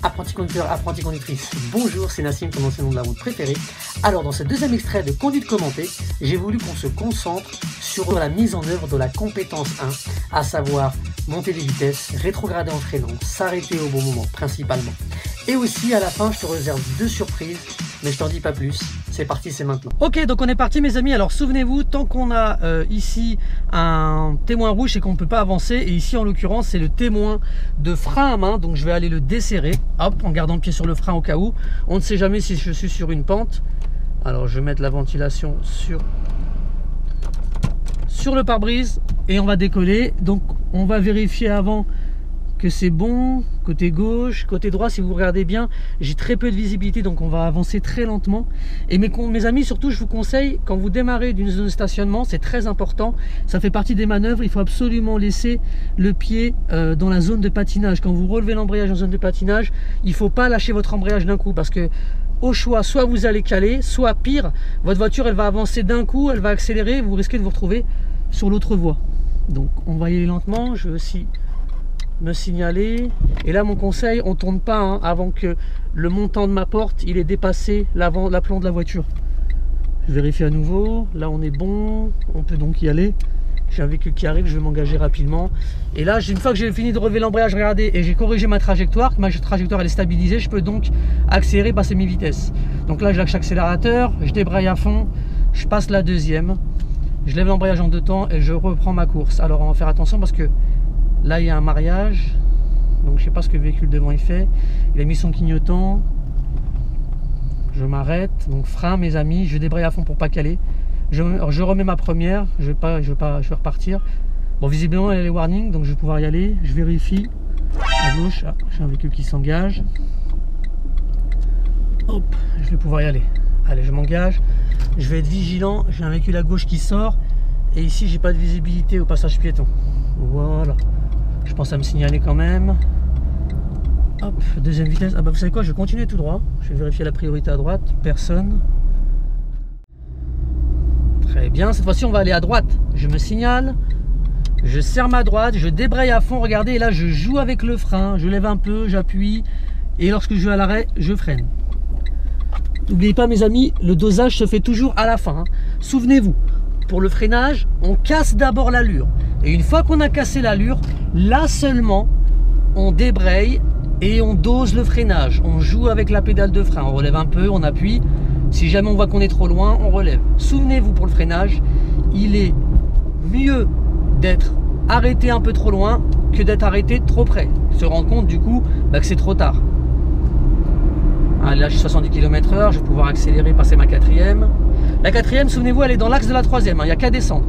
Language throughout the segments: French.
Apprenti conducteur, apprenti conductrice, bonjour, c'est Nassim, ton ancien nom de la route préféré. Alors dans ce deuxième extrait de Conduite commentée, j'ai voulu qu'on se concentre sur la mise en œuvre de la compétence 1, à savoir monter des vitesses, rétrograder en freinant, s'arrêter au bon moment principalement. Et aussi à la fin je te réserve 2 surprises, mais je t'en dis pas plus. C'est parti, c'est maintenant. Ok, donc on est parti mes amis. Alors souvenez-vous, tant qu'on a ici un témoin rouge et qu'on ne peut pas avancer, et ici en l'occurrence c'est le témoin de frein à main, donc je vais aller le desserrer, hop, en gardant le pied sur le frein au cas où. On ne sait jamais si je suis sur une pente. Alors je vais mettre la ventilation sur le pare-brise et on va décoller. Donc on va vérifier avant que c'est bon, côté gauche, côté droit. Si vous regardez bien, j'ai très peu de visibilité, donc on va avancer très lentement. Et mes amis, surtout je vous conseille, quand vous démarrez d'une zone de stationnement, c'est très important, ça fait partie des manœuvres, il faut absolument laisser le pied dans la zone de patinage. Quand vous relevez l'embrayage en zone de patinage, il ne faut pas lâcher votre embrayage d'un coup, parce que au choix, soit vous allez caler, soit pire, votre voiture elle va avancer d'un coup, elle va accélérer, vous risquez de vous retrouver sur l'autre voie. Donc on va y aller lentement. Je vais aussi me signaler, et là mon conseil, on tourne pas hein, avant que le montant de ma porte il ait dépassé l'aplomb de la voiture. Je vérifie à nouveau, là on est bon, on peut donc y aller. J'ai un véhicule qui arrive, je vais m'engager rapidement, et là une fois que j'ai fini de relever l'embrayage, regardez, et j'ai corrigé ma trajectoire elle est stabilisée, je peux donc accélérer, passer mes vitesses. Donc là je lâche l'accélérateur, je débraye à fond, je passe la deuxième, je lève l'embrayage en 2 temps et je reprends ma course. Alors on va faire attention parce que là il y a un mariage, donc je sais pas ce que le véhicule devant il fait. Il a mis son clignotant. Je m'arrête, donc frein mes amis, je débraye à fond pour pas caler. Je remets ma première, je vais repartir. Bon, visiblement elle est warning, donc je vais pouvoir y aller. Je vérifie à gauche, ah, j'ai un véhicule qui s'engage. Hop, je vais pouvoir y aller. Allez, je m'engage, je vais être vigilant. J'ai un véhicule à gauche qui sort, et ici j'ai pas de visibilité au passage piéton. Voilà. Je pense à me signaler quand même. Hop, deuxième vitesse. Ah bah vous savez quoi, je vais continuer tout droit. Je vais vérifier la priorité à droite. Personne. Très bien, cette fois-ci on va aller à droite. Je me signale. Je serre ma droite, je débraye à fond. Regardez, et là je joue avec le frein. Je lève un peu, j'appuie. Et lorsque je vais à l'arrêt, je freine. N'oubliez pas mes amis, le dosage se fait toujours à la fin. Hein. Souvenez-vous, pour le freinage, on casse d'abord l'allure. Et une fois qu'on a cassé l'allure, là seulement, on débraye et on dose le freinage. On joue avec la pédale de frein, on relève un peu, on appuie. Si jamais on voit qu'on est trop loin, on relève. Souvenez-vous, pour le freinage, il est mieux d'être arrêté un peu trop loin que d'être arrêté trop près. Se rendre compte du coup que c'est trop tard. Allez, là j'ai 70 km/h, je vais pouvoir accélérer, passer ma quatrième. La quatrième, souvenez-vous, elle est dans l'axe de la troisième, il n'y a qu'à descendre.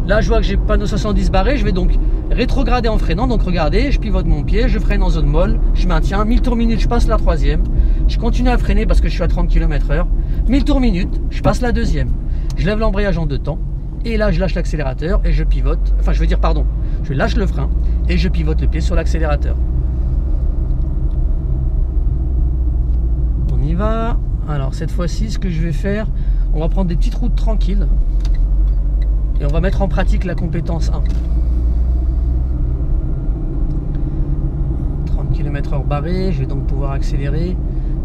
Là je vois que j'ai panneau 70 barré, je vais donc rétrograder en freinant. Donc regardez, je pivote mon pied, je freine en zone molle, je maintiens, 1000 tours minute, je passe la troisième. Je continue à freiner parce que je suis à 30 km/h. 1000 tours minute, je passe la deuxième. Je lève l'embrayage en 2 temps, et là je lâche l'accélérateur et je pivote, enfin je veux dire pardon, je lâche le frein et je pivote le pied sur l'accélérateur. On y va. Alors cette fois-ci, ce que je vais faire, on va prendre des petites routes tranquilles et on va mettre en pratique la compétence 1. 30 km/h barré, je vais donc pouvoir accélérer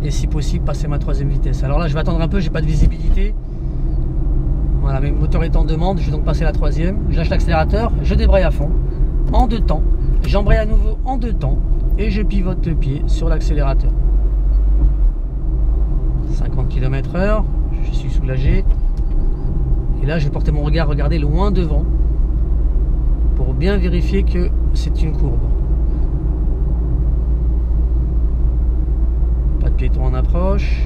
et si possible passer ma troisième vitesse. Alors là je vais attendre un peu, j'ai pas de visibilité. Voilà, mais le moteur est en demande, je vais donc passer la troisième. Je lâche l'accélérateur, je débraye à fond en 2 temps, j'embraye à nouveau en 2 temps et je pivote le pied sur l'accélérateur. 50 km/h, je suis soulagé. Et là je vais porter mon regard, regardez, loin devant pour bien vérifier que c'est une courbe. Pas de piéton en approche.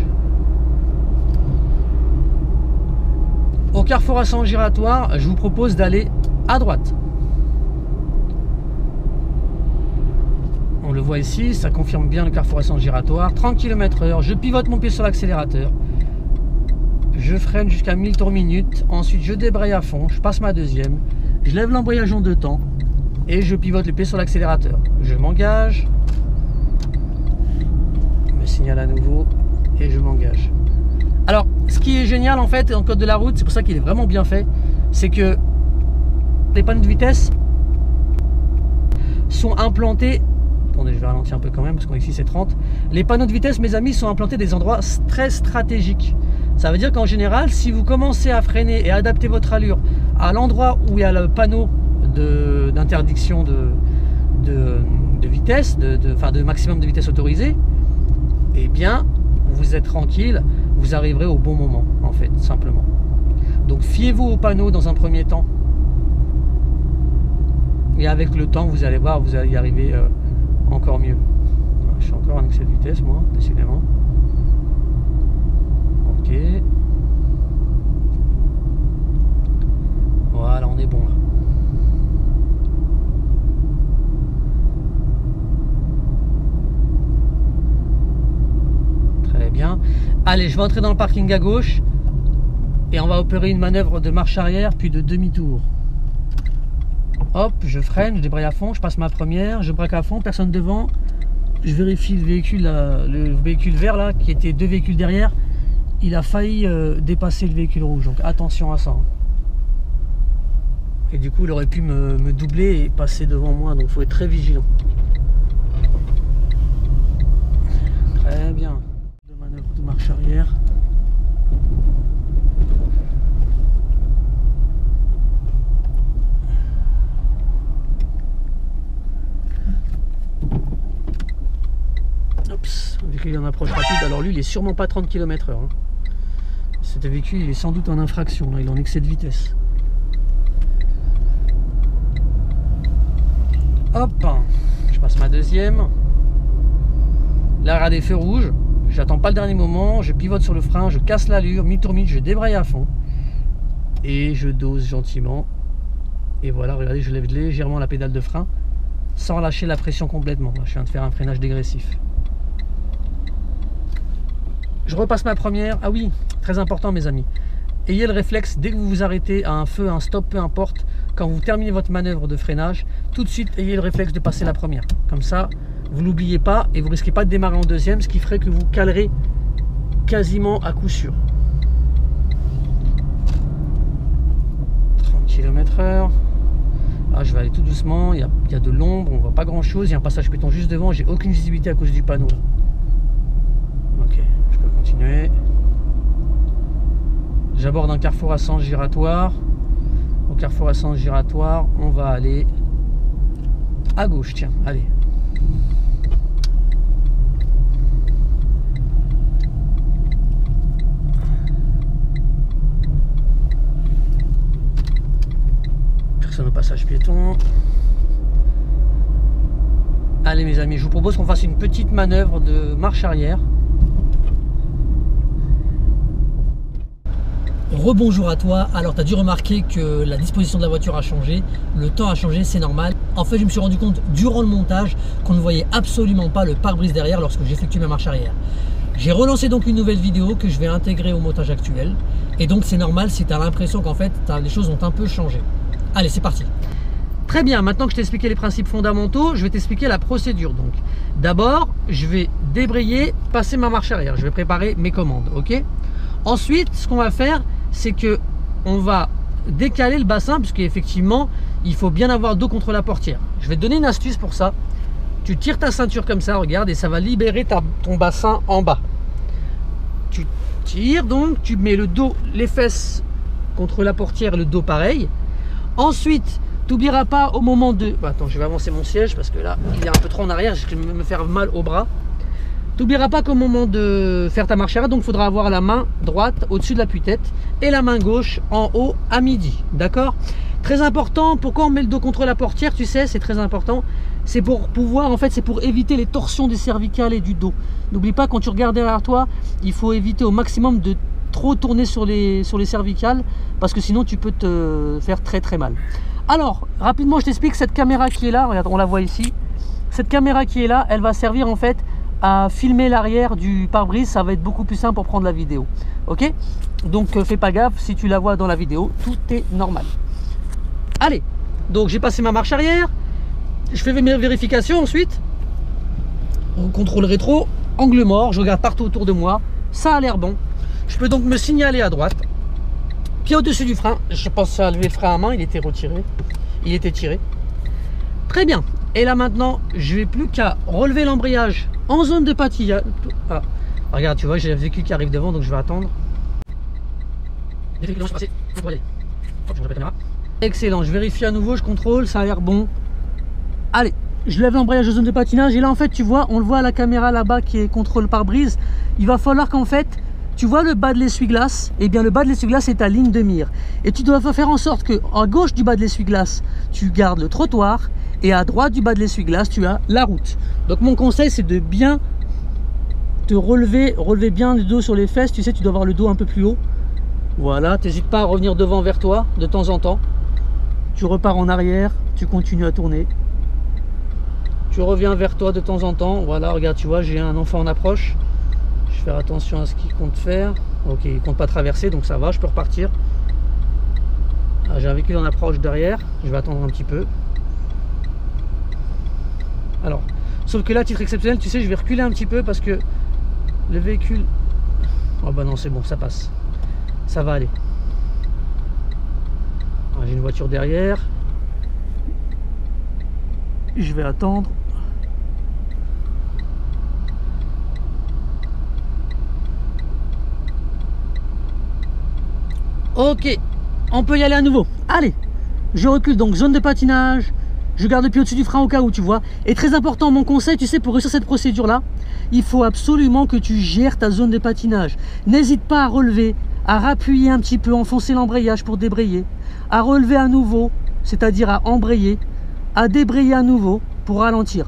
Au carrefour à sens giratoire, je vous propose d'aller à droite. On le voit ici, ça confirme bien le carrefour à sens giratoire. 30 km/h, je pivote mon pied sur l'accélérateur. Je freine jusqu'à 1000 tours minute. Ensuite, je débraye à fond, je passe ma deuxième. Je lève l'embrayage en 2 temps et je pivote le pied sur l'accélérateur. Je m'engage. Je me signale à nouveau et je m'engage. Alors, ce qui est génial en fait en code de la route, c'est pour ça qu'il est vraiment bien fait, c'est que les panneaux de vitesse sont implantés Attendez, je vais ralentir un peu quand même parce qu'ici c'est 30. Les panneaux de vitesse, mes amis, sont implantés des endroits très stratégiques. Ça veut dire qu'en général, si vous commencez à freiner et à adapter votre allure à l'endroit où il y a le panneau d'interdiction de vitesse, de maximum de vitesse autorisée, eh bien, vous êtes tranquille, vous arriverez au bon moment, en fait, simplement. Donc, fiez-vous au panneau dans un premier temps. Et avec le temps, vous allez voir, vous allez y arriver encore mieux. Je suis encore en excès de vitesse, moi, décidément. Ok. Voilà, on est bon là. Très bien. Allez, je vais entrer dans le parking à gauche et on va opérer une manœuvre de marche arrière puis de demi-tour. Hop, je freine, je débraye à fond, je passe ma première, je braque à fond, personne devant. Je vérifie le véhicule vert là, qui était 2 véhicules derrière. Il a failli dépasser le véhicule rouge, donc attention à ça. Et du coup, il aurait pu me doubler et passer devant moi, donc il faut être très vigilant. Très bien. De manœuvre de marche arrière. Vu qu'il est en approche rapide, alors lui il est sûrement pas 30 km/h. Hein. Cet véhicule il est sans doute en infraction, là, il est en excès de vitesse. Hop, je passe ma deuxième. Là, regardez, feu rouge, j'attends pas le dernier moment, je pivote sur le frein, je casse l'allure, mi-tour, je débraye à fond. Et je dose gentiment. Et voilà, regardez, je lève légèrement la pédale de frein sans lâcher la pression complètement. Là, je viens de faire un freinage dégressif. Je repasse ma première. Ah oui, très important mes amis. Ayez le réflexe, dès que vous vous arrêtez à un feu, à un stop, peu importe, quand vous terminez votre manœuvre de freinage, tout de suite ayez le réflexe de passer la première. Comme ça, vous l'oubliez pas et vous risquez pas de démarrer en deuxième, ce qui ferait que vous calerez quasiment à coup sûr. 30 km/h. Ah, je vais aller tout doucement, il y a de l'ombre, on voit pas grand chose, il y a un passage piéton juste devant, j'ai aucune visibilité à cause du panneau. Ok, je peux continuer. J'aborde un carrefour à sens giratoire. Au carrefour à sens giratoire, on va aller à gauche, tiens, allez. Personne au passage piéton. Allez mes amis, je vous propose qu'on fasse une petite manœuvre de marche arrière. Rebonjour à toi. Alors tu as dû remarquer que la disposition de la voiture a changé, le temps a changé, c'est normal. En fait je me suis rendu compte durant le montage qu'on ne voyait absolument pas le pare-brise derrière lorsque j'effectue ma marche arrière. J'ai relancé donc une nouvelle vidéo que je vais intégrer au montage actuel. Et donc c'est normal si tu as l'impression qu'en fait les choses ont un peu changé. Allez, c'est parti. Très bien, maintenant que je t'ai expliqué les principes fondamentaux, je vais t'expliquer la procédure. Donc, d'abord, je vais débrayer, passer ma marche arrière. Je vais préparer mes commandes, ok? Ensuite, ce qu'on va faire, c'est que on va décaler le bassin, puisqu'effectivement, il faut bien avoir dos contre la portière. Je vais te donner une astuce pour ça. Tu tires ta ceinture comme ça, regarde, et ça va libérer ton bassin en bas. Tu tires donc, tu mets le dos, les fesses contre la portière, le dos pareil. Ensuite, tu n'oublieras pas au moment de... Attends, je vais avancer mon siège parce que là, il est un peu trop en arrière, je vais me faire mal au bras. Tu n'oublieras pas qu'au moment de faire ta marche arrière, donc il faudra avoir la main droite au-dessus de l'appui-tête et la main gauche en haut à midi. D'accord? Très important, pourquoi on met le dos contre la portière? Tu sais, c'est très important. C'est pour pouvoir, en fait, c'est pour éviter les torsions des cervicales et du dos. N'oublie pas, quand tu regardes derrière toi, il faut éviter au maximum de trop tourner sur les cervicales parce que sinon tu peux te faire très très mal. Alors rapidement je t'explique, cette caméra qui est là, regarde, on la voit ici, cette caméra qui est là, elle va servir en fait à filmer l'arrière du pare-brise, ça va être beaucoup plus simple pour prendre la vidéo, ok? Donc fais pas gaffe, si tu la vois dans la vidéo, tout est normal. Allez, donc j'ai passé ma marche arrière, je fais mes vérifications ensuite, on contrôle rétro, angle mort, je regarde partout autour de moi, ça a l'air bon. Je peux donc me signaler à droite, pied au-dessus du frein. Je pense à lever le frein à main, il était retiré, il était tiré. Très bien. Et là maintenant, je vais plus qu'à relever l'embrayage en zone de patillage. Ah, regarde, tu vois, j'ai le véhicule qui arrive devant, donc je vais attendre. Excellent, je vérifie à nouveau, je contrôle, ça a l'air bon. Allez, je lève l'embrayage en zone de patinage et là en fait tu vois, on le voit à la caméra là-bas qui est contrôle pare-brise. Il va falloir qu'en fait, tu vois le bas de l'essuie-glace, et bien le bas de l'essuie-glace est ta ligne de mire. Et tu dois faire en sorte que à gauche du bas de l'essuie-glace, tu gardes le trottoir et à droite du bas de l'essuie-glace, tu as la route. Donc mon conseil c'est de bien te relever bien le dos sur les fesses, tu sais, tu dois avoir le dos un peu plus haut. Voilà, t'hésites pas à revenir devant vers toi de temps en temps. Tu repars en arrière, tu continues à tourner. Tu reviens vers toi de temps en temps. Voilà, regarde, tu vois, j'ai un enfant en approche. Je vais faire attention à ce qu'il compte faire. Ok, il compte pas traverser, donc ça va, je peux repartir. Ah, j'ai un véhicule en approche derrière. Je vais attendre un petit peu. Alors, sauf que là, titre exceptionnel, tu sais, je vais reculer un petit peu parce que le véhicule... Oh bah non, c'est bon, ça passe. Ça va aller. Ah, j'ai une voiture derrière. Je vais attendre. Ok, on peut y aller à nouveau. Allez, je recule, donc zone de patinage. Je garde le pied au-dessus du frein au cas où, tu vois. Et très important, mon conseil, tu sais, pour réussir cette procédure-là, il faut absolument que tu gères ta zone de patinage. N'hésite pas à relever, à rappuyer un petit peu, enfoncer l'embrayage pour débrayer, à relever à nouveau, c'est-à-dire à embrayer, à débrayer à nouveau pour ralentir.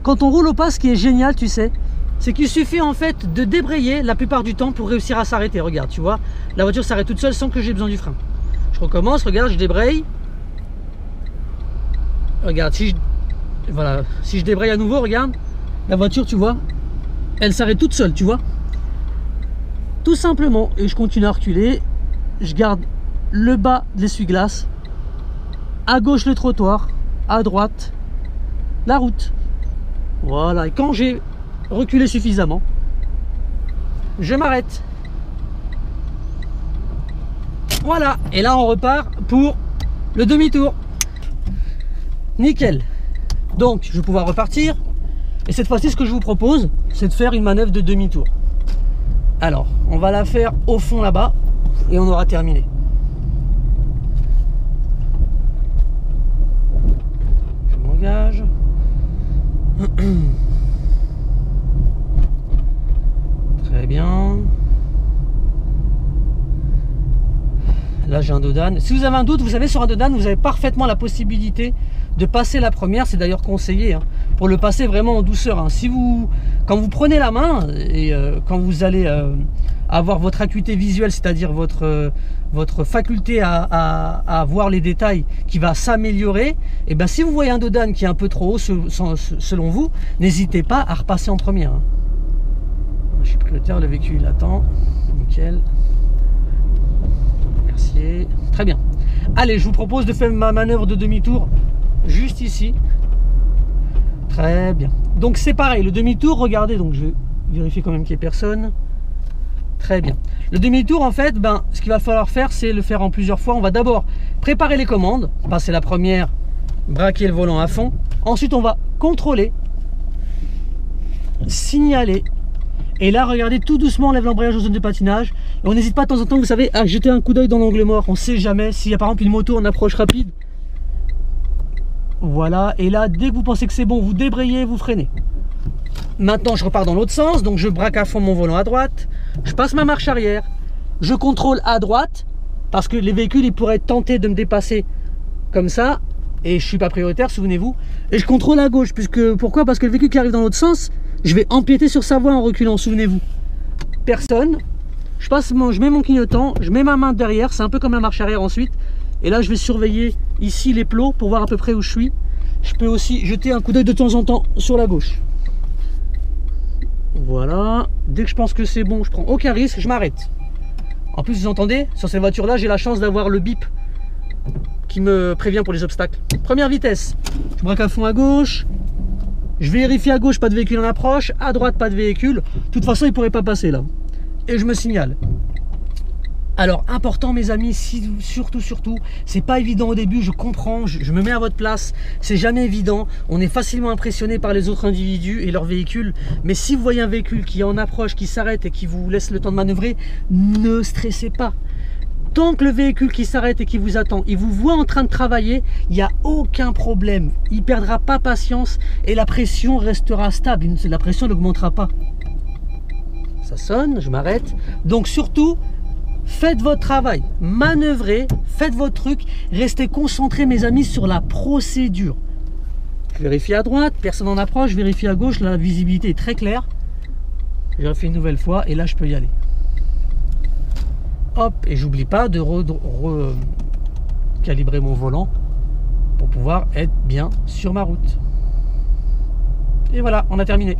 Quand on roule au pas, ce qui est génial, tu sais, c'est qu'il suffit en fait de débrayer la plupart du temps pour réussir à s'arrêter. Regarde, tu vois, la voiture s'arrête toute seule sans que j'ai besoin du frein. Je recommence, regarde, je débraye. Regarde, si je débraye à nouveau, regarde, la voiture, tu vois, elle s'arrête toute seule, tu vois. Tout simplement, et je continue à reculer, je garde le bas de l'essuie-glace, à gauche le trottoir, à droite la route. Voilà, et quand j'ai reculé suffisamment, je m'arrête. Voilà, et là on repart pour le demi-tour. Nickel. Donc je vais pouvoir repartir, et cette fois-ci ce que je vous propose, c'est de faire une manœuvre de demi-tour. Alors, on va la faire au fond là-bas et on aura terminé. Je m'engage. Très bien. Là, j'ai un dos d'âne. Si vous avez un doute, vous savez, sur un dos d'âne, vous avez parfaitement la possibilité de passer la première. C'est d'ailleurs conseillé, hein, pour le passer vraiment en douceur. Hein. Si vous, quand vous prenez la main et quand vous allez avoir votre acuité visuelle, c'est-à-dire votre faculté à voir les détails qui va s'améliorer, et ben si vous voyez un dos d'âne qui est un peu trop haut selon vous, n'hésitez pas à repasser en première. Hein. Je suis prioritaire, le véhicule attend. Nickel. Merci. Très bien. Allez, je vous propose de faire ma manœuvre de demi-tour juste ici. Très bien. Donc c'est pareil, le demi-tour, regardez, donc je vais vérifier quand même qu'il n'y ait personne. Très bien. Le demi-tour, en fait, ben, ce qu'il va falloir faire, c'est le faire en plusieurs fois. On va d'abord préparer les commandes, passer la première, braquer le volant à fond. Ensuite, on va contrôler, signaler. Et là, regardez, tout doucement, on lève l'embrayage en zone de patinage. Et on n'hésite pas de temps en temps, vous savez, à jeter un coup d'œil dans l'angle mort. On ne sait jamais s'il y a par exemple une moto en approche rapide. Voilà, et là, dès que vous pensez que c'est bon, vous débrayez, vous freinez. Maintenant, je repars dans l'autre sens, donc je braque à fond mon volant à droite. Je passe ma marche arrière. Je contrôle à droite, parce que les véhicules, ils pourraient tenter de me dépasser comme ça. Et je ne suis pas prioritaire, souvenez-vous. Et je contrôle à gauche, puisque pourquoi? Parce que le véhicule qui arrive dans l'autre sens, je vais empiéter sur sa voie en reculant, souvenez-vous. Personne. Je mets mon clignotant, je mets ma main derrière, c'est un peu comme la marche arrière ensuite. Et là, je vais surveiller ici les plots pour voir à peu près où je suis. Je peux aussi jeter un coup d'œil de temps en temps sur la gauche. Voilà. Dès que je pense que c'est bon, je prends aucun risque, je m'arrête. En plus, vous entendez, sur cette voiture-là, j'ai la chance d'avoir le bip qui me prévient pour les obstacles. Première vitesse, je braque à fond à gauche. Je vérifie à gauche, pas de véhicule en approche. À droite, pas de véhicule. De toute façon, il ne pourrait pas passer là. Et je me signale. Alors, important mes amis, surtout, c'est pas évident au début, je comprends, je me mets à votre place, c'est jamais évident, on est facilement impressionné par les autres individus et leurs véhicules, mais si vous voyez un véhicule qui est en approche, qui s'arrête et qui vous laisse le temps de manœuvrer, ne stressez pas. Tant que le véhicule qui s'arrête et qui vous attend, il vous voit en train de travailler, il n'y a aucun problème, il ne perdra pas patience et la pression restera stable, la pression n'augmentera pas. Ça sonne, je m'arrête, donc surtout, faites votre travail, manœuvrez, faites votre truc, restez concentrés mes amis sur la procédure. Je vérifie à droite, personne en approche, je vérifie à gauche, la visibilité est très claire. Je vérifie une nouvelle fois et là je peux y aller. Hop, et j'oublie pas de calibrer mon volant pour pouvoir être bien sur ma route. Et voilà, on a terminé.